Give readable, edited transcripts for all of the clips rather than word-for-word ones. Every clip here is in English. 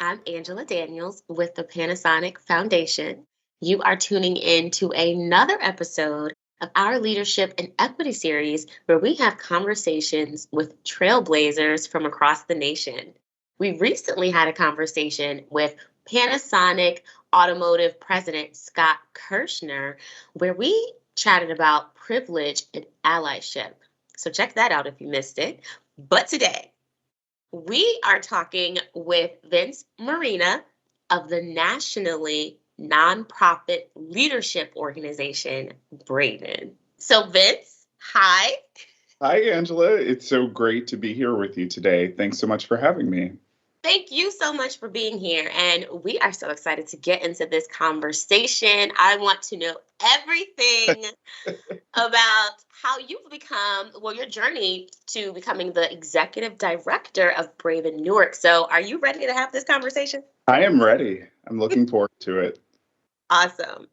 I'm Angela Daniels with the Panasonic Foundation. You are tuning in to another episode of our Leadership and Equity series where we have conversations with trailblazers from across the nation. We recently had a conversation with Panasonic Automotive President Scott Kirschner, where we chatted about privilege and allyship. So check that out if you missed it. But today, we are talking with Vince Marigna of the nationally nonprofit leadership organization, Braven. So Vince, hi. Hi, Angela. It's so great to be here with you today. Thanks so much for having me. Thank you so much for being here. And we are so excited to get into this conversation. I want to know everything about how you've become, your journey to becoming the executive director of Braven Newark. So are you ready to have this conversation? I am ready. I'm looking forward to it. Awesome.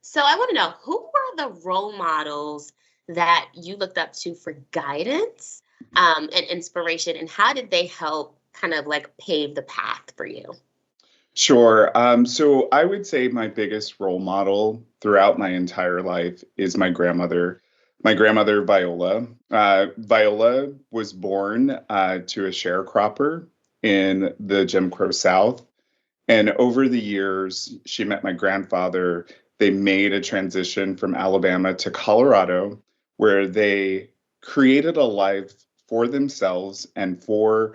So I want to know, who were the role models that you looked up to for guidance and inspiration, and how did they help kind of like pave the path for you? Sure. So I would say my biggest role model throughout my entire life is my grandmother. My grandmother, Viola. Viola was born to a sharecropper in the Jim Crow South. And over the years, she met my grandfather. They made a transition from Alabama to Colorado, where they created a life for themselves and for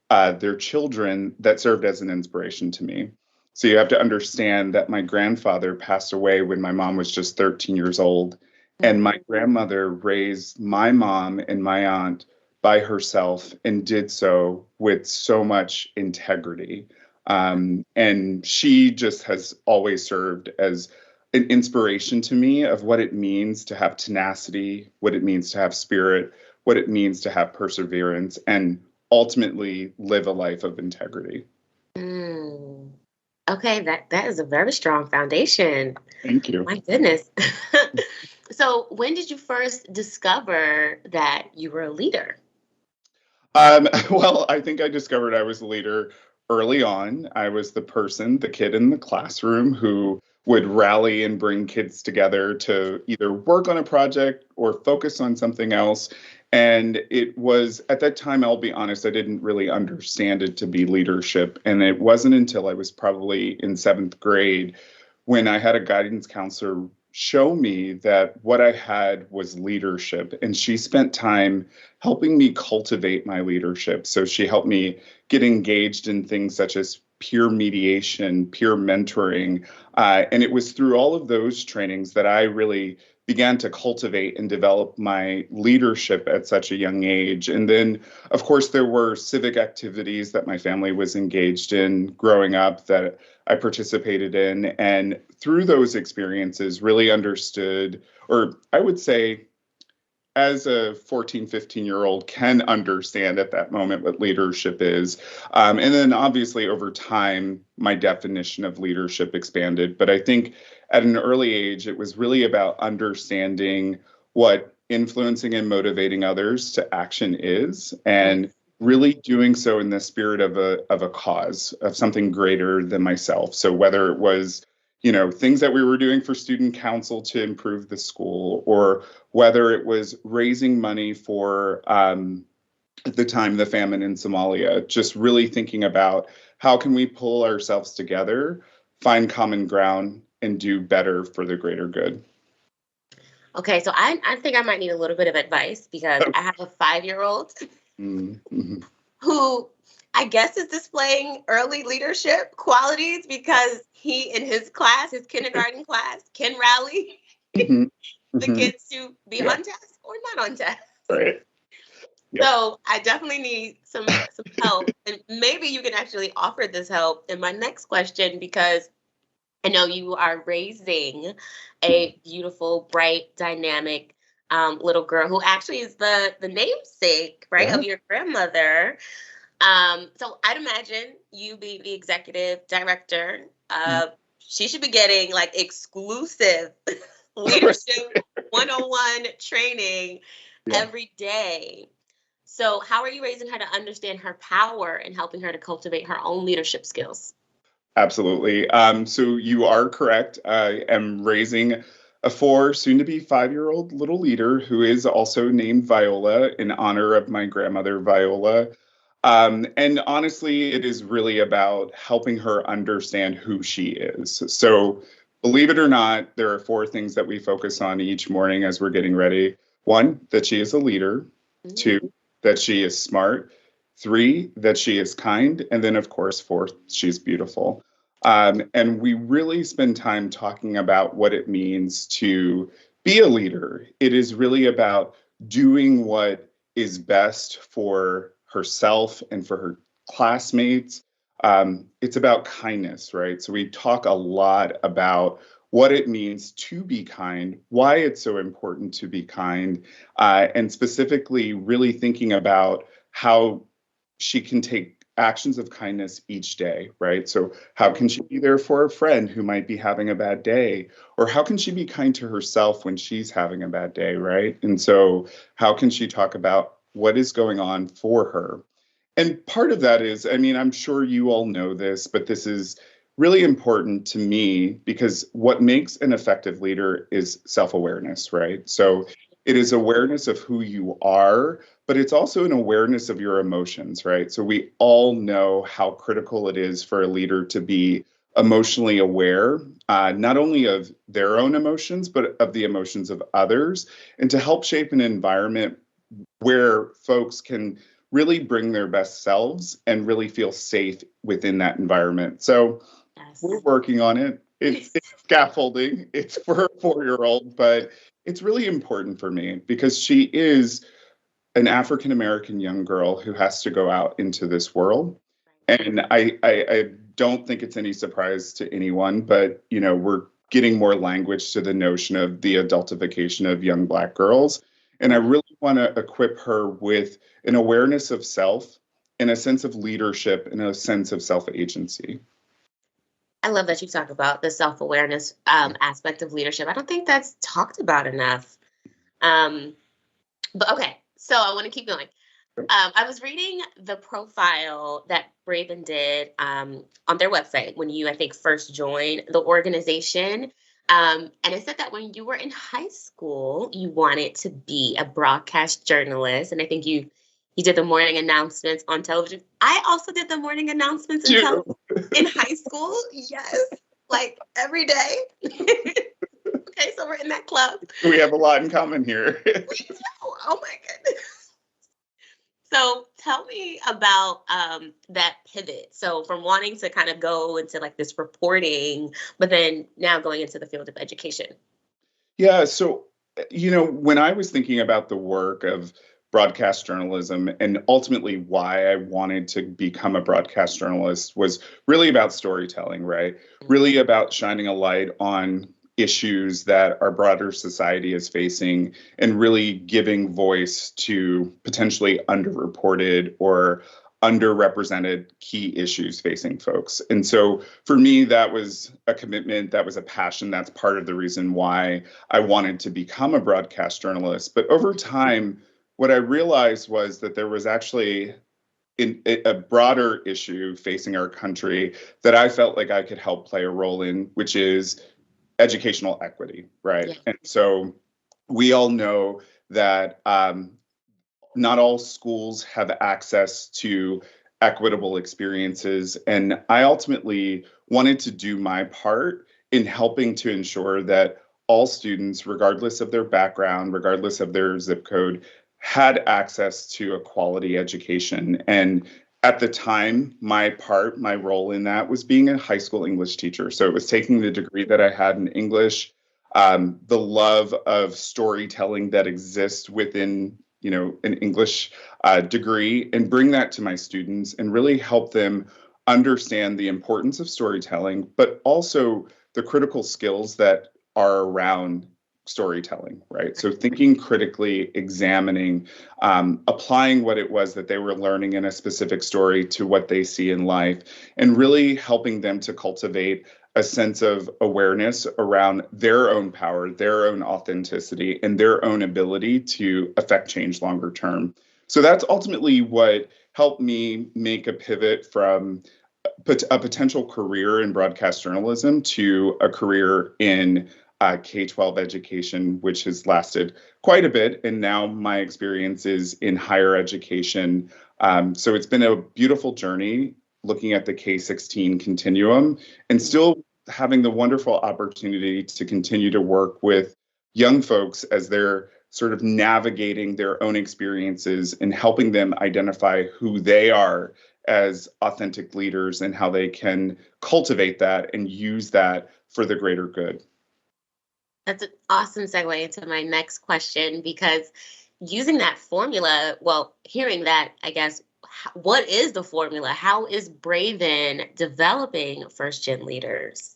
their children that served as an inspiration to me. So you have to understand that my grandfather passed away when my mom was just 13 years old. And my grandmother raised my mom and my aunt by herself and did so with so much integrity. And she just has always served as an inspiration to me of what it means to have tenacity, what it means to have spirit, what it means to have perseverance, and ultimately live a life of integrity. Okay, that is a very strong foundation. Thank you. My goodness. So when did you first discover that you were a leader? Well, I think I discovered I was a leader early on. I was the kid in the classroom who would rally and bring kids together to either work on a project or focus on something else. And it was at that time, I'll be honest, I didn't really understand it to be leadership. And it wasn't until I was probably in seventh grade when I had a guidance counselor show me that what I had was leadership. And she spent time helping me cultivate my leadership. So she helped me get engaged in things such as peer mediation, peer mentoring. And it was through all of those trainings that I really began to cultivate and develop my leadership at such a young age. And then, of course, there were civic activities that my family was engaged in growing up that I participated in. And through those experiences, really understood, or I would say, as a 14, 15-year-old can understand at that moment what leadership is. And then obviously over time, my definition of leadership expanded. But I think at an early age, it was really about understanding what influencing and motivating others to action is, and really doing so in the spirit of a cause, of something greater than myself. So whether it was things that we were doing for student council to improve the school, or whether it was raising money for, at the time, the famine in Somalia, just really thinking about how can we pull ourselves together, find common ground, and do better for the greater good. Okay, so I think I might need a little bit of advice because I have a 5-year-old who I guess is displaying early leadership qualities because he, in his class, his kindergarten class, can rally the kids to be on task or not on task. Right. Yep. So I definitely need some help. And maybe you can actually offer this help in my next question, because I know you are raising a beautiful, bright, dynamic little girl who actually is the namesake, right, of your grandmother. So I'd imagine you be the executive director. She should be getting like exclusive leadership 101 training every day. So how are you raising her to understand her power and helping her to cultivate her own leadership skills? Absolutely. So you are correct. I am raising a soon to be 5-year-old little leader who is also named Viola in honor of my grandmother, Viola. And honestly, it is really about helping her understand who she is. So, believe it or not, there are 4 things that we focus on each morning as we're getting ready. 1, that she is a leader. Mm. 2, that she is smart. 3, that she is kind. And then, of course, 4, she's beautiful. And we really spend time talking about what it means to be a leader. It is really about doing what is best for herself and for her classmates. It's about kindness, right? So we talk a lot about what it means to be kind, why it's so important to be kind, and specifically really thinking about how she can take actions of kindness each day, right? So, how can she be there for a friend who might be having a bad day? Or how can she be kind to herself when she's having a bad day, right? And so, how can she talk about what is going on for her? And part of that is, I mean, I'm sure you all know this, but this is really important to me because what makes an effective leader is self awareness, right? So it is awareness of who you are, but it's also an awareness of your emotions, right? So we all know how critical it is for a leader to be emotionally aware, not only of their own emotions, but of the emotions of others, and to help shape an environment where folks can really bring their best selves and really feel safe within that environment. So we're Yes. working on it. It's scaffolding. It's for a 4-year-old, but it's really important for me because she is an African American young girl who has to go out into this world. And I don't think it's any surprise to anyone, but we're getting more language to the notion of the adultification of young Black girls. And I really want to equip her with an awareness of self and a sense of leadership and a sense of self agency. I love that you talk about the self-awareness aspect of leadership. I don't think that's talked about enough. Um, but okay, so I want to keep going. I was reading the profile that Braven did on their website when you, I think, first joined the organization. And it said that when you were in high school, you wanted to be a broadcast journalist. And I think you did the morning announcements on television. I also did the morning announcements in high school. Yes, like every day. Okay, so we're in that club. We have a lot in common here. We do. Oh my goodness. So tell me about that pivot. So from wanting to kind of go into like this reporting, but then now going into the field of education. Yeah. So, when I was thinking about the work of broadcast journalism and ultimately why I wanted to become a broadcast journalist was really about storytelling, right? Really about shining a light on issues that our broader society is facing and really giving voice to potentially underreported or underrepresented key issues facing folks. And so for me, that was a commitment, that was a passion. That's part of the reason why I wanted to become a broadcast journalist. But over time, what I realized was that there was actually a broader issue facing our country that I felt like I could help play a role in, which is educational equity, right? Yeah. And so we all know that not all schools have access to equitable experiences. And I ultimately wanted to do my part in helping to ensure that all students, regardless of their background, regardless of their zip code, had access to a quality education. And at the time, my role in that was being a high school English teacher. So it was taking the degree that I had in English, the love of storytelling that exists within an English degree, and bring that to my students and really help them understand the importance of storytelling, but also the critical skills that are around storytelling, right? So thinking critically, examining, applying what it was that they were learning in a specific story to what they see in life, and really helping them to cultivate a sense of awareness around their own power, their own authenticity, and their own ability to affect change longer term. So that's ultimately what helped me make a pivot from a potential career in broadcast journalism to a career in K-12 education, which has lasted quite a bit. And now my experience is in higher education. So it's been a beautiful journey looking at the K-16 continuum and still having the wonderful opportunity to continue to work with young folks as they're sort of navigating their own experiences and helping them identify who they are as authentic leaders and how they can cultivate that and use that for the greater good. That's an awesome segue into my next question, because using that formula, well, hearing that, I guess, what is the formula? How is Braven developing first gen leaders?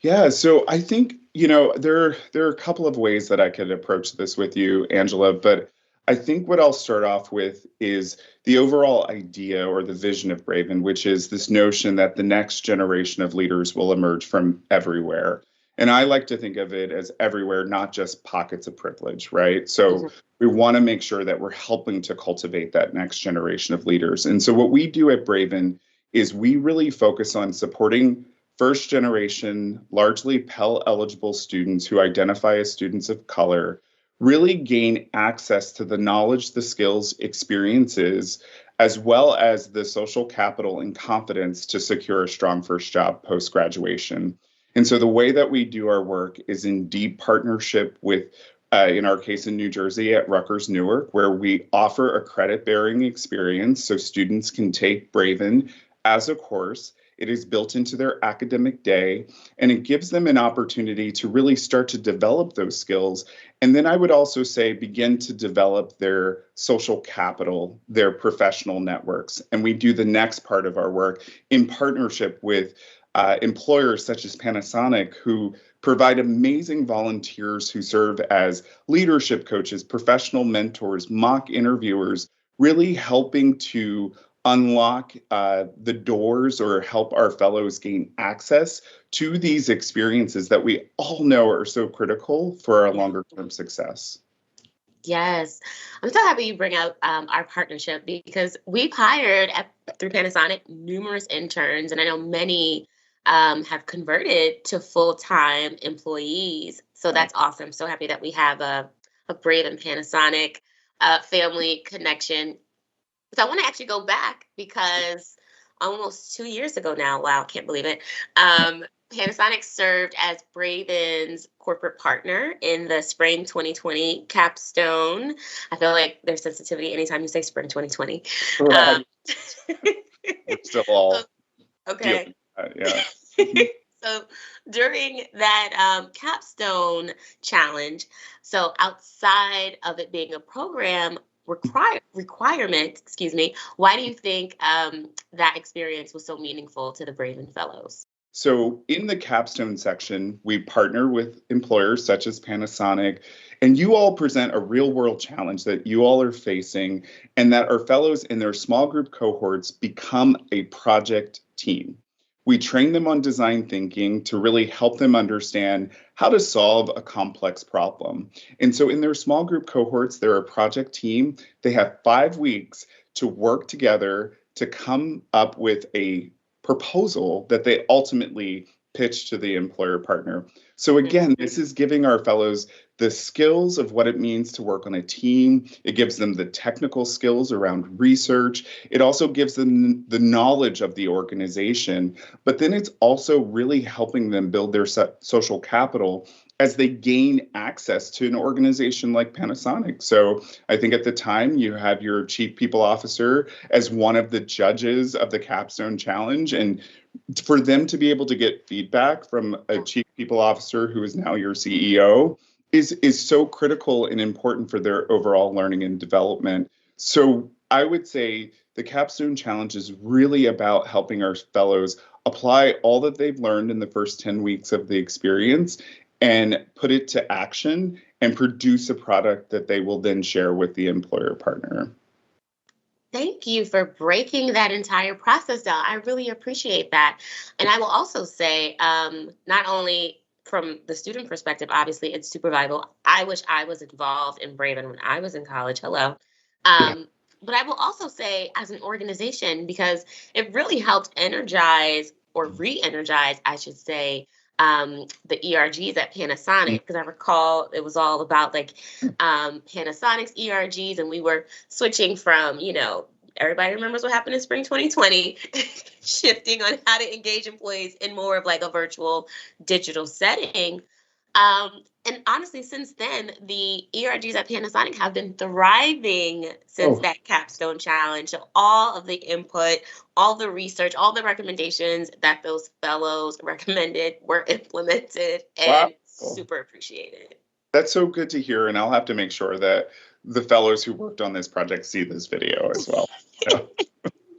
Yeah, so I think, there are a couple of ways that I could approach this with you, Angela, but I think what I'll start off with is the overall idea or the vision of Braven, which is this notion that the next generation of leaders will emerge from everywhere. And I like to think of it as everywhere, not just pockets of privilege, right? So we want to make sure that we're helping to cultivate that next generation of leaders. And so what we do at Braven is we really focus on supporting first generation, largely Pell eligible students who identify as students of color really gain access to the knowledge, the skills, experiences, as well as the social capital and confidence to secure a strong first job post graduation. And so the way that we do our work is in deep partnership with, in our case in New Jersey at Rutgers Newark, where we offer a credit bearing experience so students can take Braven as a course. It is built into their academic day, and it gives them an opportunity to really start to develop those skills. And then I would also say begin to develop their social capital, their professional networks. And we do the next part of our work in partnership with employers such as Panasonic, who provide amazing volunteers who serve as leadership coaches, professional mentors, mock interviewers, really helping to unlock the doors or help our fellows gain access to these experiences that we all know are so critical for our longer term success. Yes, I'm so happy you bring out our partnership, because we've hired through Panasonic numerous interns, and I know many have converted to full-time employees. So that's awesome. So happy that we have a Brave and Panasonic family connection. So I want to actually go back, because almost 2 years ago now, wow, can't believe it. Panasonic served as Braven's corporate partner in the Spring 2020 capstone. I feel like there's sensitivity anytime you say Spring 2020. Right. We're still all okay. Yeah. So during that capstone challenge, so outside of it being a program requirement, excuse me, why do you think that experience was so meaningful to the Braven Fellows? So in the capstone section, we partner with employers such as Panasonic, and you all present a real world challenge that you all are facing, and that our fellows in their small group cohorts become a project team. We train them on design thinking to really help them understand how to solve a complex problem. And so in their small group cohorts, they're a project team. They have 5 weeks to work together to come up with a proposal that they ultimately pitch to the employer partner. So again, this is giving our fellows the skills of what it means to work on a team. It gives them the technical skills around research. It also gives them the knowledge of the organization, but then it's also really helping them build their social capital as they gain access to an organization like Panasonic. So I think at the time you had your chief people officer as one of the judges of the Capstone Challenge, and for them to be able to get feedback from a chief people officer who is now your CEO is so critical and important for their overall learning and development. So I would say the Capstone Challenge is really about helping our fellows apply all that they've learned in the first 10 weeks of the experience and put it to action and produce a product that they will then share with the employer partner. Thank you for breaking that entire process down. I really appreciate that. And I will also say, not only from the student perspective, obviously it's super valuable. I wish I was involved in Braven when I was in college. Hello. But I will also say, as an organization, because it really helped energize or re-energize, I should say, the ERGs at Panasonic, because I recall it was all about like Panasonic's ERGs, and we were switching from, everybody remembers what happened in spring 2020, shifting on how to engage employees in more of like a virtual digital setting. And honestly, since then, the ERGs at Panasonic have been thriving since that capstone challenge. So all of the input, all the research, all the recommendations that those fellows recommended were implemented and super appreciated. That's so good to hear. And I'll have to make sure that the fellows who worked on this project see this video as well.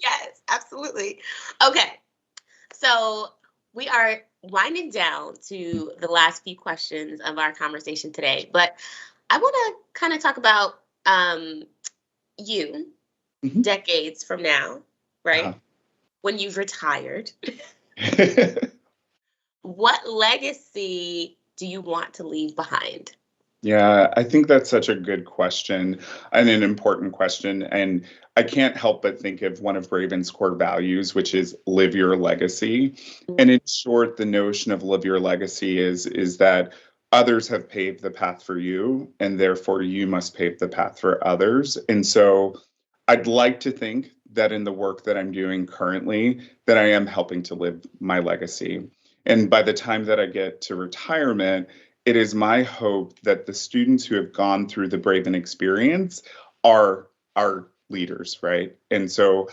Yes, absolutely. Okay. So we are winding down to the last few questions of our conversation today, but I want to kind of talk about you decades from now, right? When you've retired. What legacy do you want to leave behind? Yeah, I think that's such a good question and an important question. And I can't help but think of one of Braven's core values, which is live your legacy. And in short, the notion of live your legacy is that others have paved the path for you, and therefore you must pave the path for others. And so I'd like to think that in the work that I'm doing currently, that I am helping to live my legacy. And by the time that I get to retirement, it is my hope that the students who have gone through the Braven experience are our leaders, right? And so,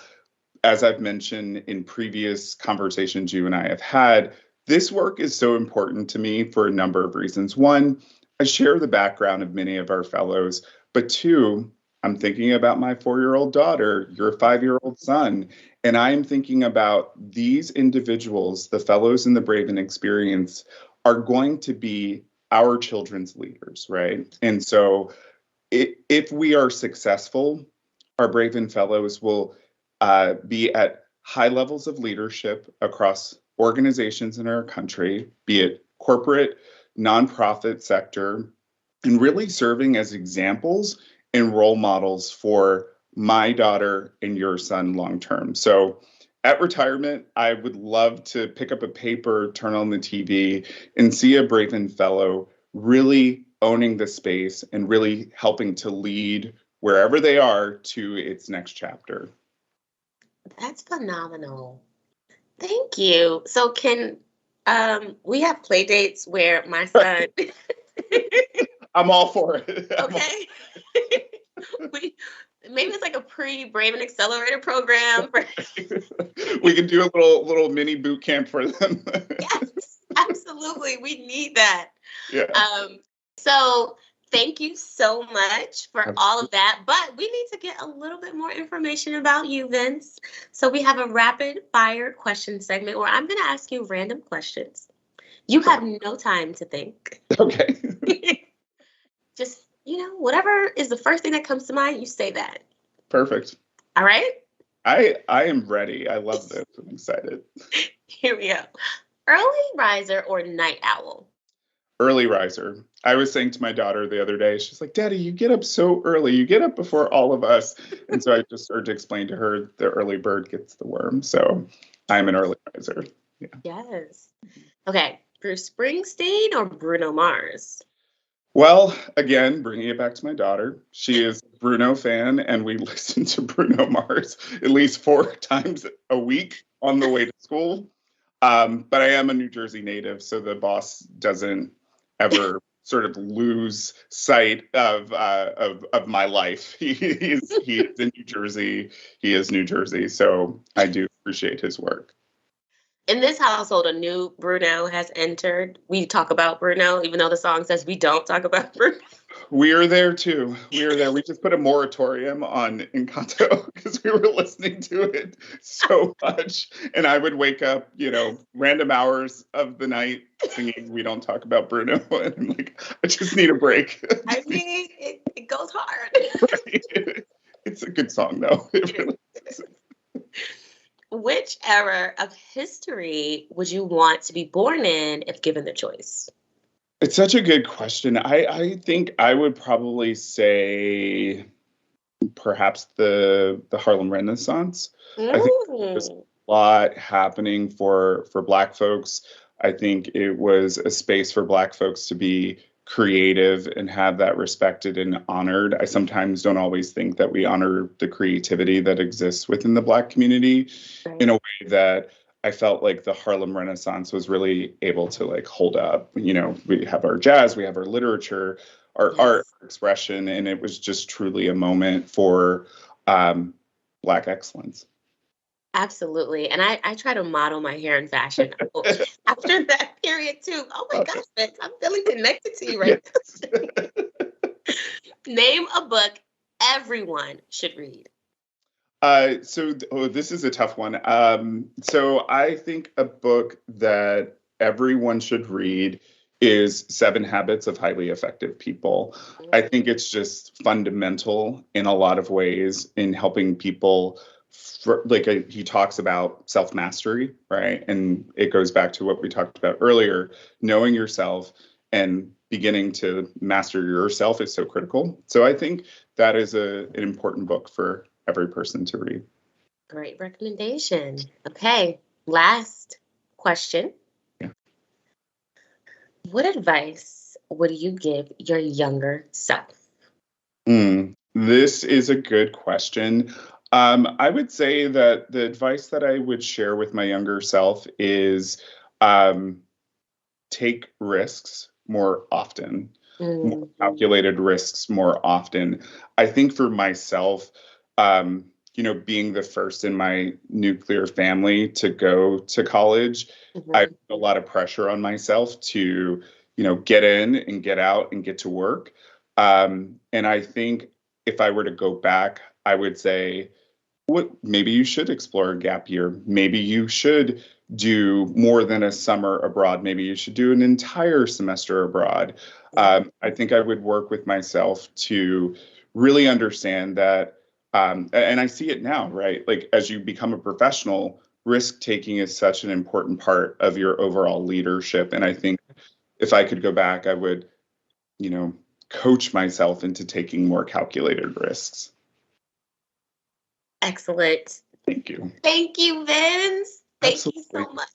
as I've mentioned in previous conversations you and I have had, this work is so important to me for a number of reasons. One, I share the background of many of our fellows, but two, I'm thinking about my 4-year-old daughter, your 5-year-old son, and I'm thinking about these individuals, the fellows in the Braven experience, are going to be our children's leaders, right? And so if we are successful, our Braven fellows will be at high levels of leadership across organizations in our country, be it corporate, nonprofit sector, and really serving as examples and role models for my daughter and your son long term. So at retirement, I would love to pick up a paper, turn on the TV, and see a Braven fellow really owning the space and really helping to lead wherever they are to its next chapter. That's phenomenal. Thank you. So can we have play dates where my son I'm all for it. Okay. Maybe it's like a pre-Braven Accelerator program. We can do a little mini boot camp for them. Yes, absolutely. We need that. Yeah. So thank you so much for all of that. But we need to get a little bit more information about you, Vince. So we have a rapid fire question segment where I'm going to ask you random questions. You have no time to think. Okay. Just, whatever is the first thing that comes to mind, you say that. Perfect. All right? I am ready. I love this. I'm excited. Here we go. Early riser or night owl? Early riser. I was saying to my daughter the other day, she's like, Daddy, you get up so early. You get up before all of us. And so I just started to explain to her the early bird gets the worm. So I'm an early riser. Yeah. Yes. Okay. Bruce Springsteen or Bruno Mars? Well, again, bringing it back to my daughter, she is a Bruno fan, and we listen to Bruno Mars at least 4 times a week on the way to school. But I am a New Jersey native, so the boss doesn't ever sort of lose sight of my life. He is in New Jersey. He is New Jersey, so I do appreciate his work. In this household, a new Bruno has entered. We talk about Bruno, even though the song says we don't talk about Bruno. We are there too. We are there. We just put a moratorium on Encanto because we were listening to it so much. And I would wake up, random hours of the night singing We Don't Talk About Bruno. And I'm like, I just need a break. I mean, it goes hard. Right. It's a good song, though. It really is. Which era of history would you want to be born in if given the choice? It's such a good question. I think I would probably say perhaps the Harlem Renaissance. I think there's Mm. a lot happening for Black folks. I think it was a space for Black folks to be creative and have that respected and honored. I sometimes don't always think that we honor the creativity that exists within the Black community Right. in a way that I felt like the Harlem Renaissance was really able to like hold up. You know, we have our jazz, we have our literature, our art Yes. expression, and it was just truly a moment for um, Black excellence. Absolutely. And I try to model my hair and fashion after that period too. Oh my gosh, Vince, I'm feeling connected to you right Yes. now. Name a book everyone should read. This is a tough one. So I think a book that everyone should read is Seven Habits of Highly Effective People. I think it's just fundamental in a lot of ways in helping people. He talks about self mastery, right? And it goes back to what we talked about earlier. Knowing yourself and beginning to master yourself is so critical. So I think that is an important book for every person to read. Great recommendation. Okay, last question. Yeah. What advice would you give your younger self? This is a good question. I would say that the advice that I would share with my younger self is um, take risks more often, more Mhm. calculated risks more often. I think for myself, being the first in my nuclear family to go to college, I Mhm. put a lot of pressure on myself to, get in and get out and get to work. And I think if I were to go back, I would say, maybe you should explore a gap year. Maybe you should do more than a summer abroad. Maybe you should do an entire semester abroad. Yeah. I think I would work with myself to really understand that. And I see it now, right? Like as you become a professional, risk taking is such an important part of your overall leadership. And I think if I could go back, I would, you know, coach myself into taking more calculated risks. Excellent. Thank you. Thank you, Vince. Thank you Absolutely. so much.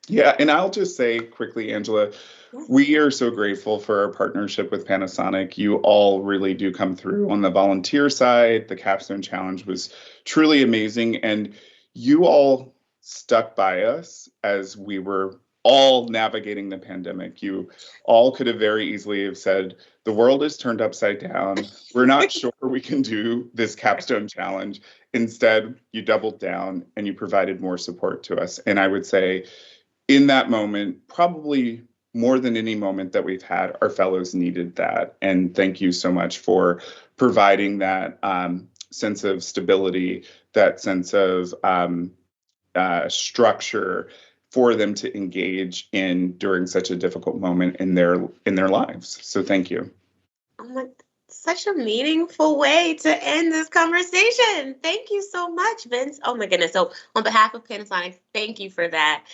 Yeah, and I'll just say quickly, Angela, Yes. we are so grateful for our partnership with Panasonic. You all really do come through on the volunteer side. The Capstone Challenge was truly amazing, and you all stuck by us as we were all navigating the pandemic. You all could have very easily have said, "The world is turned upside down. We're not sure we can do this Capstone Challenge." Instead, you doubled down and you provided more support to us. And I would say, in that moment, probably more than any moment that we've had, our fellows needed that. And thank you so much for providing that sense of stability, that sense of structure for them to engage in during such a difficult moment in their lives. So thank you. Oh my, such a meaningful way to end this conversation. Thank you so much, Vince. Oh my goodness. So, on behalf of Panasonic, thank you for that.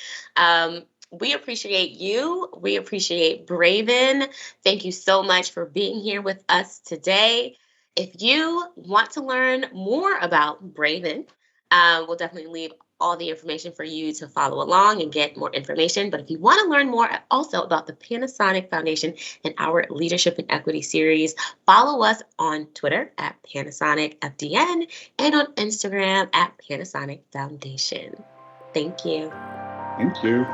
We appreciate you. We appreciate Braven. Thank you so much for being here with us today. If you want to learn more about Braven, we'll definitely leave all the information for you to follow along and get more information. But if you want to learn more also about the Panasonic Foundation and our Leadership and Equity series, follow us on Twitter at Panasonic FDN and on Instagram at Panasonic Foundation. Thank you. Thank you.